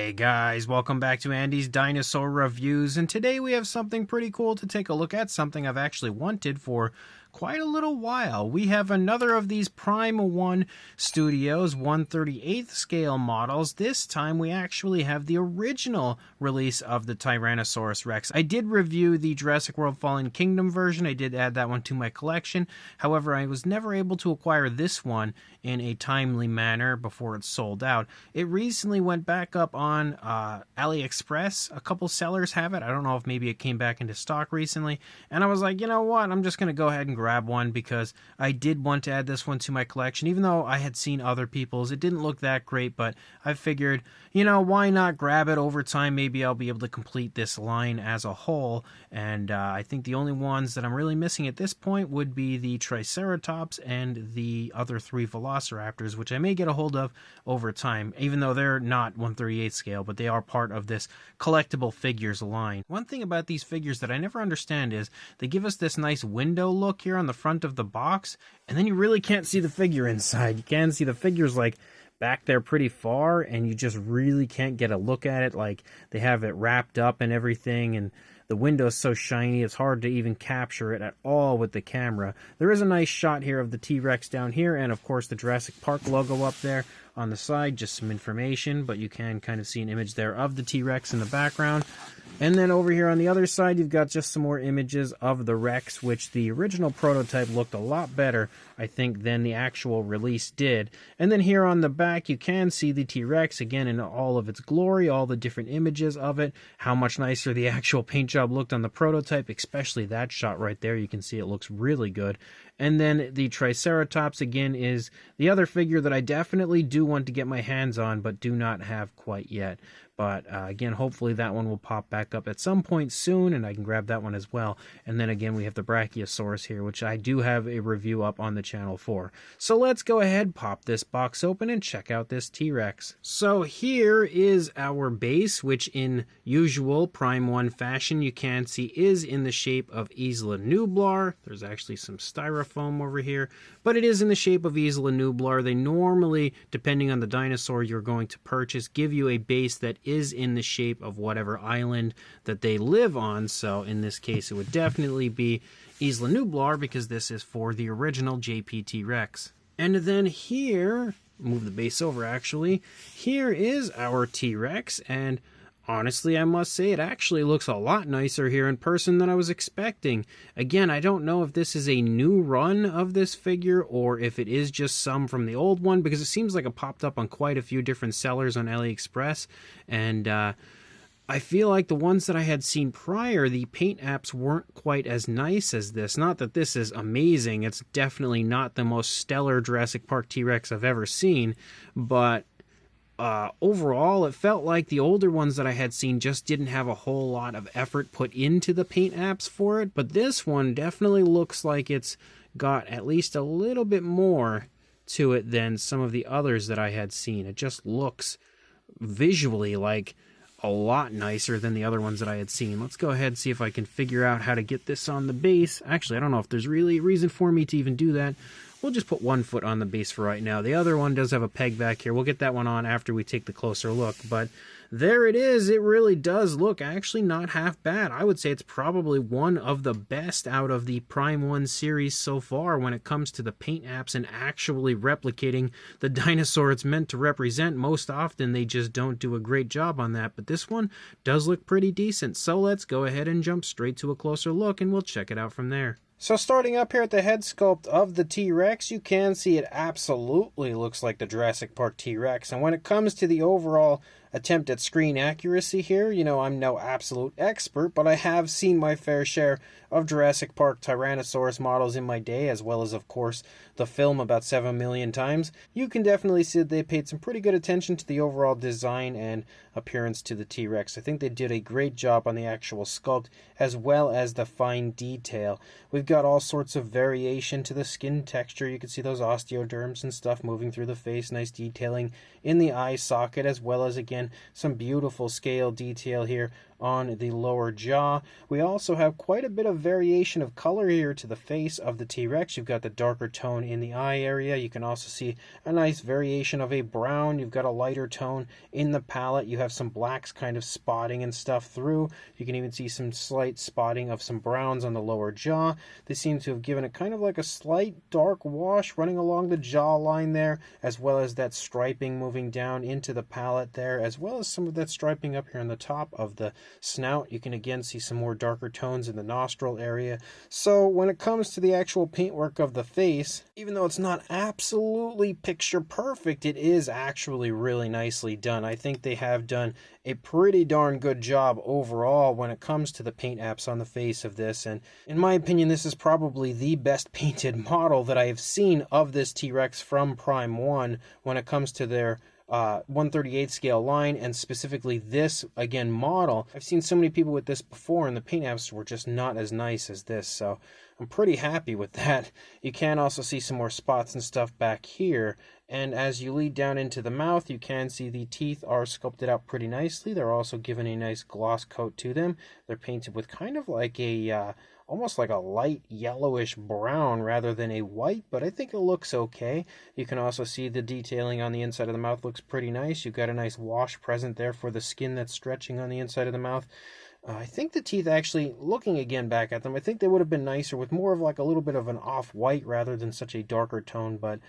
Hey guys, welcome back to Andy's Dinosaur Reviews, and today we have something pretty cool to take a look at, something I've actually wanted for quite a little while. We have another of these Prime 1 Studios 1/38th scale models. This time we actually have the original release of the Tyrannosaurus Rex. I did review the Jurassic World Fallen Kingdom version. I did add that one to my collection. However, I was never able to acquire this one in a timely manner before it sold out. It recently went back up on AliExpress. A couple sellers have it. I don't know if maybe it came back into stock recently. And I was like, you know what? I'm just going to go ahead and grab one because I did want to add this one to my collection. Even though I had seen other people's, it didn't look that great, but I figured, you know, why not grab it over time? Maybe I'll be able to complete this line as a whole. And I think the only ones that I'm really missing at this point would be the Triceratops and the other three Velociraptors, which I may get a hold of over time, even though they're not 1/38 scale, but they are part of this collectible figures line. One thing about these figures that I never understand is they give us this nice window look here on the front of the box, and then you really can't see the figure inside. You can see the figures like back there pretty far, and you just really can't get a look at it. Like they have it wrapped up and everything, and the window's so shiny it's hard to even capture it at all with the camera. There is a nice shot here of the T-Rex down here, and of course the Jurassic Park logo up there on the side, just some information, but you can kind of see an image there of the T-Rex in the background. And then over here on the other side, you've got just some more images of the Rex, which the original prototype looked a lot better, I think, than the actual release did. And then here on the back, you can see the T-Rex, again, in all of its glory, all the different images of it, how much nicer the actual paint job looked on the prototype, especially that shot right there. You can see it looks really good. And then the Triceratops, again, is the other figure that I definitely do want to get my hands on, but do not have quite yet. But again, hopefully that one will pop back up at some point soon, and I can grab that one as well. And then again, we have the Brachiosaurus here, which I do have a review up on the channel for. So let's go ahead, pop this box open, and check out this T-Rex. So here is our base, which in usual Prime 1 fashion, you can see is in the shape of Isla Nublar. There's actually some styrofoam over here, but it is in the shape of Isla Nublar. They normally, depending on the dinosaur you're going to purchase, give you a base that is in the shape of whatever island that they live on. So in this case, it would definitely be Isla Nublar because this is for the original JPT Rex. And then here, move the base over actually, here is our T-Rex, and honestly, I must say it actually looks a lot nicer here in person than I was expecting. Again, I don't know if this is a new run of this figure or if it is just some from the old one, because it seems like it popped up on quite a few different sellers on AliExpress, and I feel like the ones that I had seen prior, the paint apps weren't quite as nice as this. Not that this is amazing, it's definitely not the most stellar Jurassic Park T-Rex I've ever seen, but overall, it felt like the older ones that I had seen just didn't have a whole lot of effort put into the paint apps for it. But this one definitely looks like it's got at least a little bit more to it than some of the others that I had seen. It just looks visually like a lot nicer than the other ones that I had seen. Let's go ahead and see if I can figure out how to get this on the base. Actually, I don't know if there's really a reason for me to even do that. We'll just put one foot on the base for right now. The other one does have a peg back here. We'll get that one on after we take the closer look. But there it is. It really does look actually not half bad. I would say it's probably one of the best out of the Prime 1 series so far when it comes to the paint apps and actually replicating the dinosaur it's meant to represent. Most often they just don't do a great job on that. But this one does look pretty decent. So let's go ahead and jump straight to a closer look and we'll check it out from there. So starting up here at the head sculpt of the T-Rex, you can see it absolutely looks like the Jurassic Park T-Rex. And when it comes to the overall attempt at screen accuracy here, you know, I'm no absolute expert, but I have seen my fair share of Jurassic Park Tyrannosaurus models in my day, as well as, of course, the film about 7 million times. You can definitely see that they paid some pretty good attention to the overall design and appearance to the T-Rex. I think they did a great job on the actual sculpt, as well as the fine detail. We've got all sorts of variation to the skin texture. You can see those osteoderms and stuff moving through the face, nice detailing in the eye socket, as well as, again, some beautiful scale detail here on the lower jaw. We also have quite a bit of variation of color here to the face of the T-Rex. You've got the darker tone in the eye area. You can also see a nice variation of a brown. You've got a lighter tone in the palate. You have some blacks kind of spotting and stuff through. You can even see some slight spotting of some browns on the lower jaw. They seem to have given it kind of like a slight dark wash running along the jawline there, as well as that striping moving down into the palate there, as well as some of that striping up here on the top of the snout. You can again see some more darker tones in the nostril area. So when it comes to the actual paintwork of the face, even though it's not absolutely picture perfect, it is actually really nicely done. I think they have done a pretty darn good job overall when it comes to the paint apps on the face of this, and in my opinion this is probably the best painted model that I have seen of this T-Rex from Prime 1 when it comes to their 1/38 scale line, and specifically this again model. I've seen so many people with this before and the paint apps were just not as nice as this, so I'm pretty happy with that. You can also see some more spots and stuff back here, and as you lead down into the mouth you can see the teeth are sculpted out pretty nicely. They're also given a nice gloss coat to them. They're painted with kind of like a almost like a light yellowish brown rather than a white, but I think it looks okay. You can also see the detailing on the inside of the mouth looks pretty nice. You've got a nice wash present there for the skin that's stretching on the inside of the mouth. I think the teeth actually, looking again back at them, I think they would have been nicer with more of like a little bit of an off-white rather than such a darker tone, but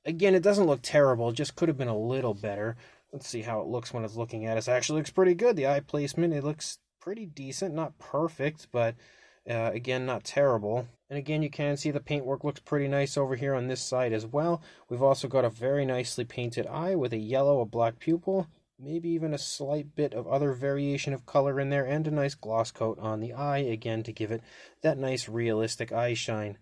again, it doesn't look terrible. It just could have been a little better. Let's see how it looks when it's looking at us. It actually looks pretty good. The eye placement, it looks pretty decent. Not perfect, but again, not terrible. And again, you can see the paintwork looks pretty nice over here on this side as well. We've also got a very nicely painted eye with a yellow, a black pupil, maybe even a slight bit of other variation of color in there, and a nice gloss coat on the eye, again, to give it that nice realistic eye shine.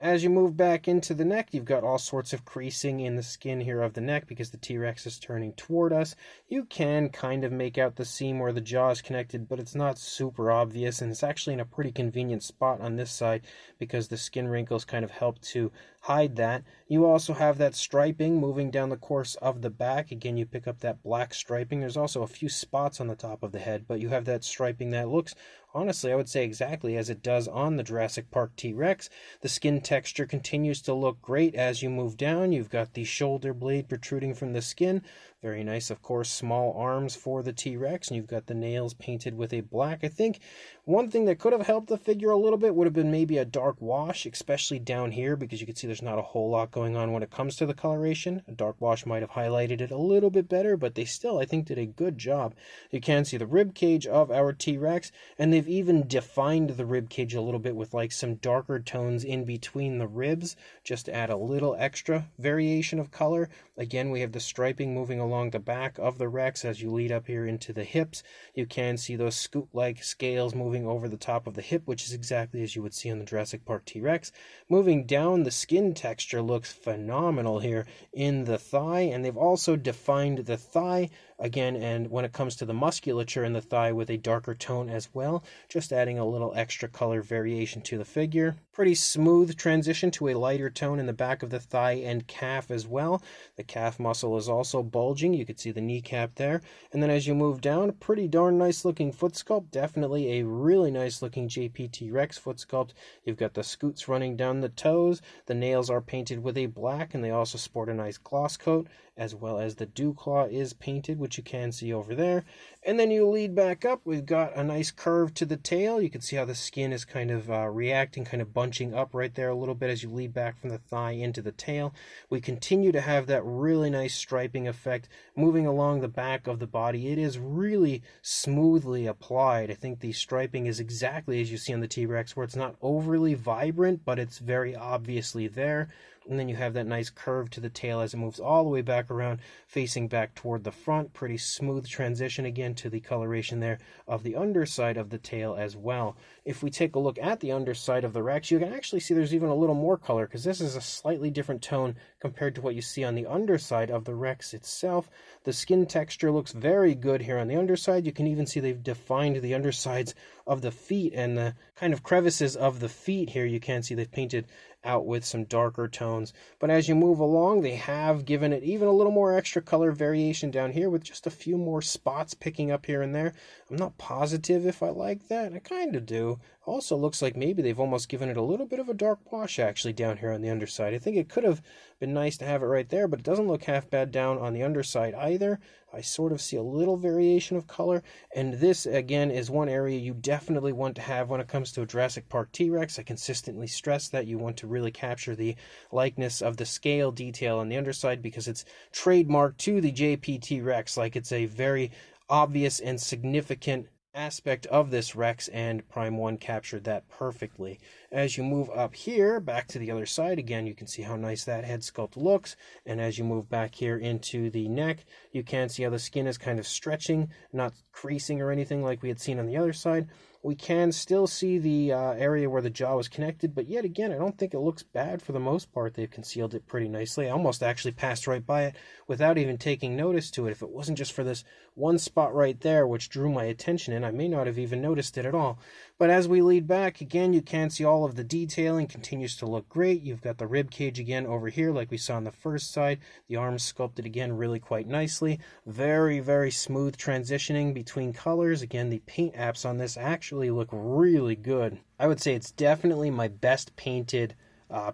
As you move back into the neck, you've got all sorts of creasing in the skin here of the neck because the T-Rex is turning toward us. You can kind of make out the seam where the jaw is connected, but it's not super obvious, and it's actually in a pretty convenient spot on this side because the skin wrinkles kind of help to hide that. You also have that striping moving down the course of the back. Again, you pick up that black striping. There's also a few spots on the top of the head, but you have that striping that looks, honestly, I would say exactly as it does on the Jurassic Park T-Rex. The skin texture continues to look great as you move down. You've got the shoulder blade protruding from the skin. Very nice, of course, small arms for the T-Rex, and you've got the nails painted with a black. I think one thing that could have helped the figure a little bit would have been maybe a dark wash, especially down here, because you can see there's not a whole lot going on when it comes to the coloration. A dark wash might have highlighted it a little bit better, but they still, I think, did a good job. You can see the rib cage of our T-Rex, and they've even defined the rib cage a little bit with like some darker tones in between the ribs, just to add a little extra variation of color. Again, we have the striping moving along the back of the Rex as you lead up here into the hips. You can see those scoop-like scales moving over the top of the hip, which is exactly as you would see on the Jurassic Park T-Rex. Moving down, the skin texture looks phenomenal here in the thigh, and they've also defined the thigh again, and when it comes to the musculature in the thigh with a darker tone as well, just adding a little extra color variation to the figure. Pretty smooth transition to a lighter tone in the back of the thigh and calf as well. The calf muscle is also bulging. You could see the kneecap there. And then as you move down, a pretty darn nice looking foot sculpt. Definitely a really nice looking JPT Rex foot sculpt. You've got the scoots running down the toes. The nails are painted with a black, and they also sport a nice gloss coat, as well as the dew claw is painted, which you can see over there. And then you lead back up, we've got a nice curve to the tail. You can see how the skin is kind of reacting, kind of bunching up right there a little bit as you lead back from the thigh into the tail. We continue to have that really nice striping effect moving along the back of the body. It is really smoothly applied. I think the striping is exactly as you see on the T-Rex, where it's not overly vibrant, but it's very obviously there. And then you have that nice curve to the tail as it moves all the way back around, facing back toward the front. Pretty smooth transition again to the coloration there of the underside of the tail as well. If we take a look at the underside of the Rex, you can actually see there's even a little more color, because this is a slightly different tone compared to what you see on the underside of the Rex itself. The skin texture looks very good here on the underside. You can even see they've defined the undersides of the feet and the kind of crevices of the feet here. You can see they've painted out with some darker tones. But as you move along, they have given it even a little more extra color variation down here with just a few more spots picking up here and there. I'm not positive if I like that. I kind of do. Also looks like maybe they've almost given it a little bit of a dark wash actually down here on the underside. I think it could have been nice to have it right there, but it doesn't look half bad down on the underside either. I sort of see a little variation of color, and this again is one area you definitely want to have when it comes to a Jurassic Park T-Rex. I consistently stress that you want to really capture the likeness of the scale detail on the underside because it's trademarked to the JP T-Rex, like it's a very obvious and significant aspect of this Rex, and Prime 1 captured that perfectly. As you move up here, back to the other side, again, you can see how nice that head sculpt looks, and as you move back here into the neck, you can see how the skin is kind of stretching, not creasing or anything like we had seen on the other side. We can still see the area where the jaw was connected, but yet again, I don't think it looks bad for the most part. They've concealed it pretty nicely. I almost actually passed right by it without even taking notice to it. If it wasn't just for this one spot right there, which drew my attention, and I may not have even noticed it at all. But as we lead back, again, you can see all of the detailing continues to look great. You've got the rib cage again over here like we saw on the first side. The arms sculpted again really quite nicely. Very, very smooth transitioning between colors. Again, the paint apps on this actually look really good. I would say it's definitely my best painted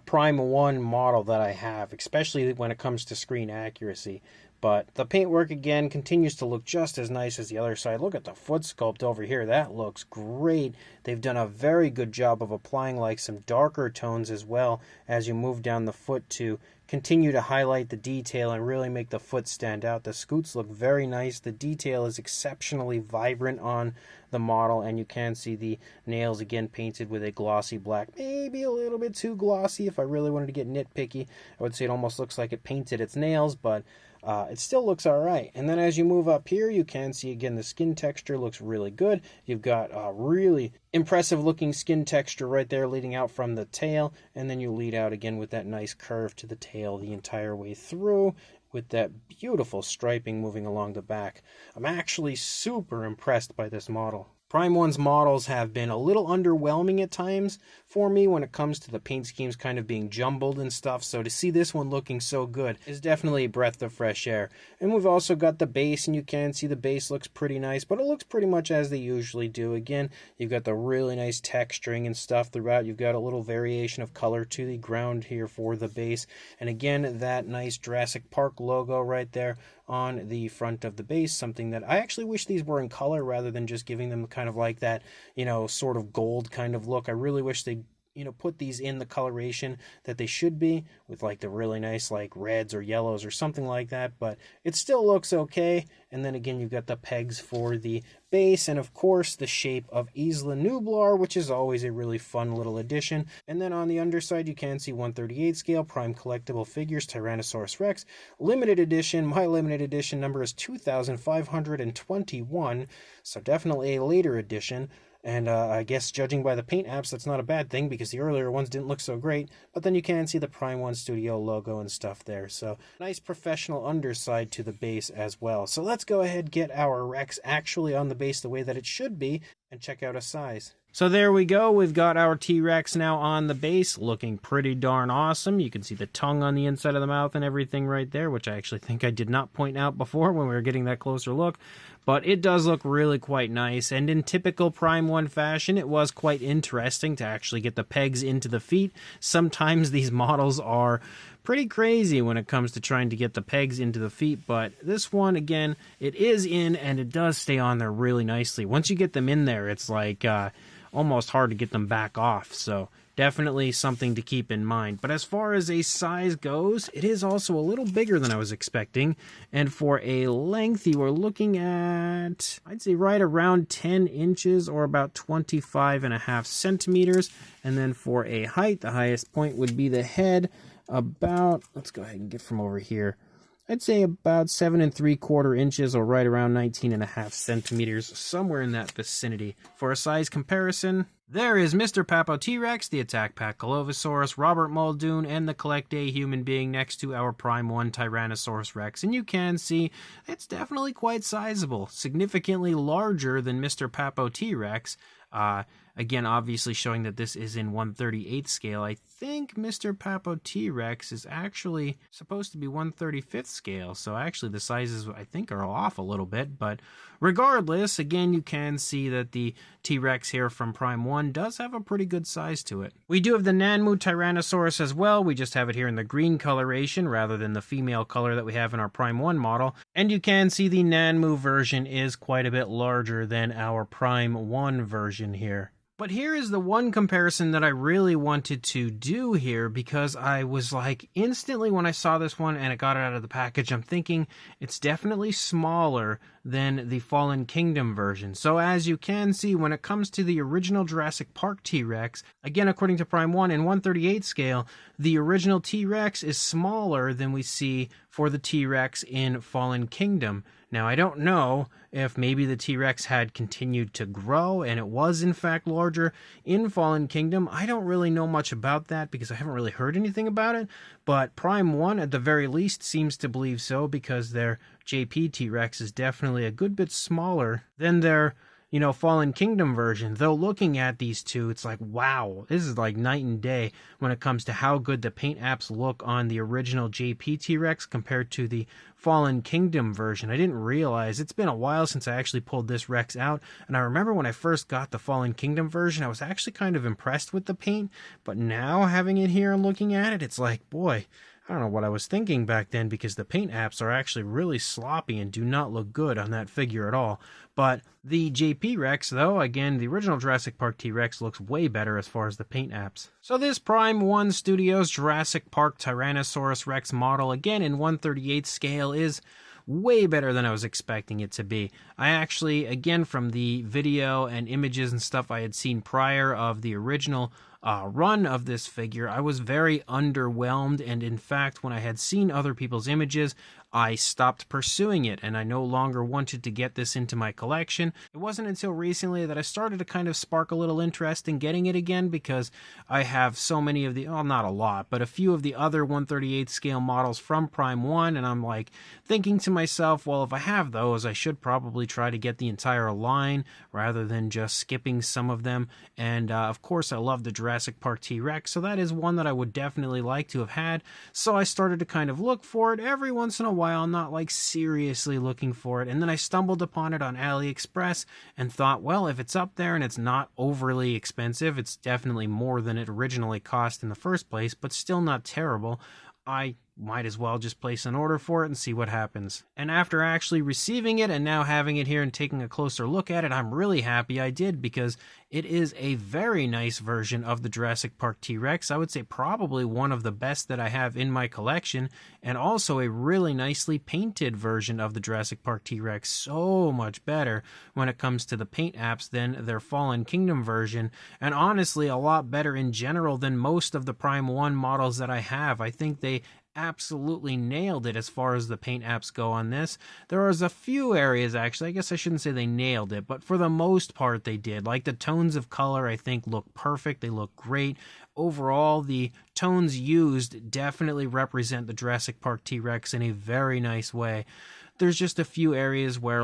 Prime 1 model that I have, especially when it comes to screen accuracy. But the paintwork, again, continues to look just as nice as the other side. Look at the foot sculpt over here. That looks great. They've done a very good job of applying like some darker tones as well as you move down the foot to continue to highlight the detail and really make the foot stand out. The scoots look very nice. The detail is exceptionally vibrant on the model, and you can see the nails again painted with a glossy black. Maybe a little bit too glossy. If I really wanted to get nitpicky, I would say it almost looks like it painted its nails, but it still looks all right. And then as you move up here, you can see again the skin texture looks really good. You've got a really impressive looking skin texture right there leading out from the tail, and then you lead out again with that nice curve to the tail the entire way through, with that beautiful striping moving along the back. I'm actually super impressed by this model. Prime 1's models have been a little underwhelming at times for me when it comes to the paint schemes kind of being jumbled and stuff, so to see this one looking so good is definitely a breath of fresh air. And we've also got the base, and you can see the base looks pretty nice, but it looks pretty much as they usually do. Again, you've got the really nice texturing and stuff throughout. You've got a little variation of color to the ground here for the base, and again, that nice Jurassic Park logo right there on the front of the base, something that I actually wish these were in color rather than just giving them kind of like that, sort of gold kind of look. I really wish they put these in the coloration that they should be, with like the really nice like reds or yellows or something like that, but it still looks okay. And then again, you've got the pegs for the base, and of course the shape of Isla Nublar, which is always a really fun little addition. And then on the underside, you can see 1/38 scale Prime Collectible Figures Tyrannosaurus Rex limited edition. My limited edition number is 2521, so definitely a later edition. And I guess judging by the paint apps, that's not a bad thing because the earlier ones didn't look so great. But then you can see the Prime 1 Studio logo and stuff there. So nice professional underside to the base as well. So let's go ahead and get our Rex actually on the base the way that it should be and check out a size. So there we go. We've got our T-Rex now on the base, looking pretty darn awesome. You can see the tongue on the inside of the mouth and everything right there, which I actually think I did not point out before when we were getting that closer look. But it does look really quite nice, and in typical Prime 1 fashion, it was quite interesting to actually get the pegs into the feet. Sometimes these models are pretty crazy when it comes to trying to get the pegs into the feet, but this one, again, it is in, and it does stay on there really nicely. Once you get them in there, it's like almost hard to get them back off, so definitely something to keep in mind. But as far as a size goes, it is also a little bigger than I was expecting. And for a length, you are looking at, I'd say right around 10 inches or about 25.5 centimeters. And then for a height, the highest point would be the head, about, let's go ahead and get from over here, I'd say about 7 3/4 inches or right around 19.5 centimeters, somewhere in that vicinity. For a size comparison, there is Mr. Papo T-Rex, the Attack Pack Collosaurus, Robert Muldoon, and the Collect A Human Being next to our Prime 1 Tyrannosaurus Rex. And you can see it's definitely quite sizable, significantly larger than Mr. Papo T-Rex. Again, obviously showing that this is in 1/38 scale. I think Mr. Papo T-Rex is actually supposed to be 1/35 scale, so actually the sizes I think are off a little bit, but regardless, again, you can see that the T-Rex here from Prime 1 does have a pretty good size to it. We do have the Nanmu Tyrannosaurus as well. We just have it here in the green coloration rather than the female color that we have in our Prime 1 model, and you can see the Nanmu version is quite a bit larger than our Prime 1 version here. But here is the one comparison that I really wanted to do here, because I was like, instantly when I saw this one and it got it out of the package, I'm thinking it's definitely smaller than the Fallen Kingdom version. So as you can see, when it comes to the original Jurassic Park T-Rex, again, according to Prime 1 in 1/38 scale, the original T-Rex is smaller than we see for the T-Rex in Fallen Kingdom. Now, I don't know if maybe the T-Rex had continued to grow and it was in fact larger in Fallen Kingdom. I don't really know much about that because I haven't really heard anything about it, but Prime 1 at the very least seems to believe so, because their JP T-Rex is definitely a good bit smaller than their Fallen Kingdom version. Though looking at these two, it's like, wow, this is like night and day when it comes to how good the paint apps look on the original JP T-Rex compared to the Fallen Kingdom version. I didn't realize, it's been a while since I actually pulled this Rex out, and I remember when I first got the Fallen Kingdom version, I was actually kind of impressed with the paint, but now having it here and looking at it, it's like, boy, I don't know what I was thinking back then, because the paint apps are actually really sloppy and do not look good on that figure at all. But the JP Rex, though, again, the original Jurassic Park T-Rex looks way better as far as the paint apps. So this Prime 1 Studios Jurassic Park Tyrannosaurus Rex model, again in 1/38 scale, is way better than I was expecting it to be. I actually, again, from the video and images and stuff I had seen prior of the original run of this figure, I was very underwhelmed, and in fact, when I had seen other people's images, I stopped pursuing it, and I no longer wanted to get this into my collection. It wasn't until recently that I started to kind of spark a little interest in getting it again, because I have so many of the, well, not a lot, but a few of the other 1/38 scale models from Prime 1, and I'm like thinking to myself, well, if I have those, I should probably try to get the entire line rather than just skipping some of them. And of course, I love the Jurassic Park T-Rex, so that is one that I would definitely like to have had. So I started to kind of look for it every once in a while, not like seriously looking for it, and then I stumbled upon it on AliExpress and thought, well, if it's up there and it's not overly expensive, it's definitely more than it originally cost in the first place, but still not terrible, I might as well just place an order for it and see what happens. And after actually receiving it and now having it here and taking a closer look at it, I'm really happy I did, because it is a very nice version of the Jurassic Park T-Rex. I would say probably one of the best that I have in my collection, and also a really nicely painted version of the Jurassic Park T-Rex. So much better when it comes to the paint apps than their Fallen Kingdom version, and honestly a lot better in general than most of the Prime 1 models that I have. I think they absolutely nailed it as far as the paint apps go on this. There was a few areas, actually, I guess I shouldn't say they nailed it, but for the most part they did. Like the tones of color, I think, look perfect. They look great. Overall, the tones used definitely represent the Jurassic Park T-Rex in a very nice way. There's just a few areas where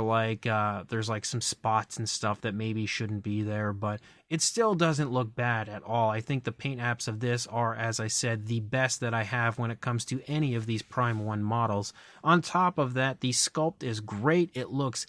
there's like some spots and stuff that maybe shouldn't be there, but it still doesn't look bad at all. I think the paint apps of this are, as I said, the best that I have when it comes to any of these Prime 1 models. On top of that, the sculpt is great. It looks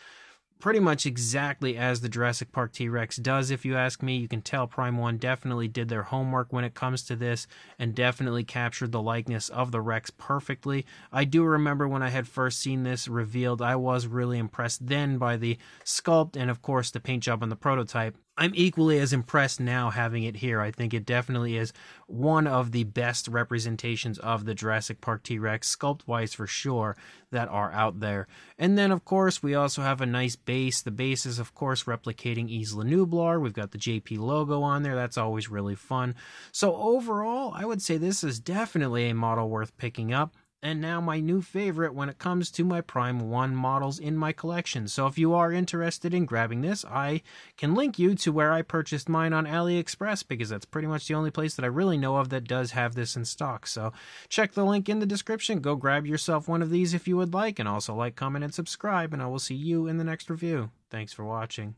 pretty much exactly as the Jurassic Park T-Rex does, if you ask me. You can tell Prime 1 definitely did their homework when it comes to this and definitely captured the likeness of the Rex perfectly. I do remember when I had first seen this revealed, I was really impressed then by the sculpt and of course the paint job on the prototype. I'm equally as impressed now having it here. I think it definitely is one of the best representations of the Jurassic Park T-Rex, sculpt-wise for sure, that are out there. And then, of course, we also have a nice base. The base is, of course, replicating Isla Nublar. We've got the JP logo on there. That's always really fun. So overall, I would say this is definitely a model worth picking up. And now my new favorite when it comes to my Prime 1 models in my collection. So if you are interested in grabbing this, I can link you to where I purchased mine on AliExpress, because that's pretty much the only place that I really know of that does have this in stock. So check the link in the description. Go grab yourself one of these if you would like, and also like, comment, and subscribe, and I will see you in the next review. Thanks for watching.